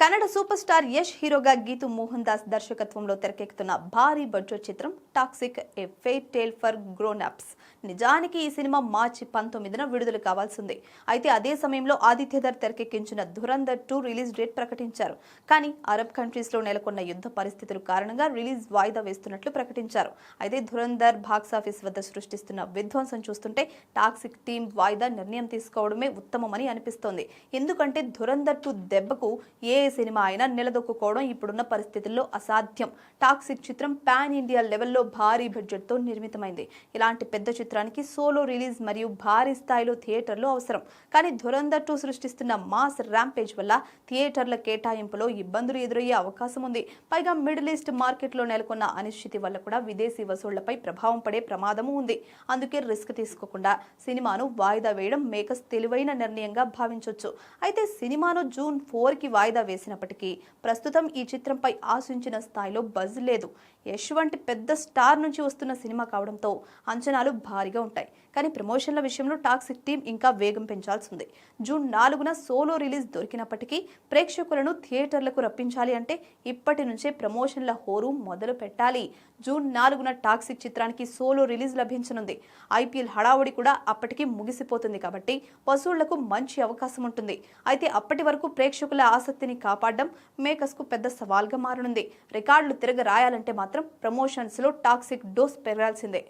Kannada super star Yash హీరోగా గీతు మోహన్ దాస్ దర్శకత్వంలో తెరకెక్కుతున్న భారీ బడ్జెట్ చిత్రం Toxic a fairy tale for grown ups. నిజానికి ఈ సినిమా మార్చి 19న విడుదల కావాల్సింది. అయితే అదే సమయంలో ఆదిత్యధర్ తెరకెక్కించిన ధురంధర్ 2 రిలీజ్ డేట్ ప్రకటించారు. కానీ అరబ్ కంట్రీస్ లో నెలకొన్న యుద్ధ పరిస్థితుల కారణంగా రిలీజ్ వాయిదా వేస్తున్నట్లు ప్రకటించారు. అయితే ధురంధర్ బాక్సాఫీస్ వద్ద సృష్టిస్తున్న విధ్వంసం చూస్తుంటే టాక్సిక్ టీం వాయిదా నిర్ణయం తీసుకోవడమే ఉత్తమమని అనిపిస్తోంది. ఎందుకంటే ధురంధర్ 2 దెబ్బకు ఏ సినిమా అయినా నిలదొక్కుకోవడం ఇప్పుడున్న పరిస్థితుల్లో అసాధ్యం. టాక్సిక్ చిత్రం పాన్ ఇండియా లెవెల్లో భారీ బడ్జెట్ తో నిర్మితమైంది. ఇలాంటి పెద్ద చిత్రానికి సోలో రిలీజ్ మరియు భారీ స్థాయిలో థియేటర్లు అవసరం. కానీ ధురంధర్ 2 సృష్టిస్తున్న మాస్ ర్యాంపేజ్ వల్ల థియేటర్ల కేటాయింపులో ఇబ్బందులు ఎదురయ్యే అవకాశం ఉంది. పైగా మిడిల్ ఈస్ట్ మార్కెట్లో నెలకొన్న అనిశ్చితి వల్ల కూడా విదేశీ వసూళ్లపై ప్రభావం పడే ప్రమాదము ఉంది. అందుకే రిస్క్ తీసుకోకుండా సినిమాను వాయిదా వేయడం మేకర్స్ తెలివైన నిర్ణయంగా భావించవచ్చు. అయితే సినిమాను జూన్ 4కి వాయిదా వేసినప్పటికీ ప్రస్తుతం ఈ చిత్రంపై ఆశించిన స్థాయిలో బజ్ లేదు. యష్ వంటి పెద్ద స్టార్ నుంచి వస్తున్న సినిమా కావడంతో అంచనాలు భారీగా ఉంటాయి. కానీ ప్రమోషన్ల విషయంలో టాక్సిక్ టీం ఇంకా వేగం పెంచాల్సి ఉంది. జూన్ 4న సోలో రిలీజ్ దొరికినప్పటికీ ప్రేక్షకులను థియేటర్లకు రప్పించాలి అంటే ఇప్పటి నుంచే ప్రమోషన్ల హోరు మొదలు పెట్టాలి. జూన్ 4న టాక్సిక్ చిత్రానికి సోలో రిలీజ్ లభించనుంది. ఐపీఎల్ హడావుడి కూడా అప్పటికి ముగిసిపోతుంది కాబట్టి వసూళ్లకు మంచి అవకాశం ఉంటుంది. అయితే అప్పటి వరకు ప్రేక్షకుల ఆసక్తిని కాపాడడం మేకర్స్ కు పెద్ద సవాల్గా మారనుంది. రికార్డులు తిరగ రాయాలంటే మాత్రం ప్రమోషన్స్ లో టాక్సిక్ డోస్ పెరగాల్సిందే.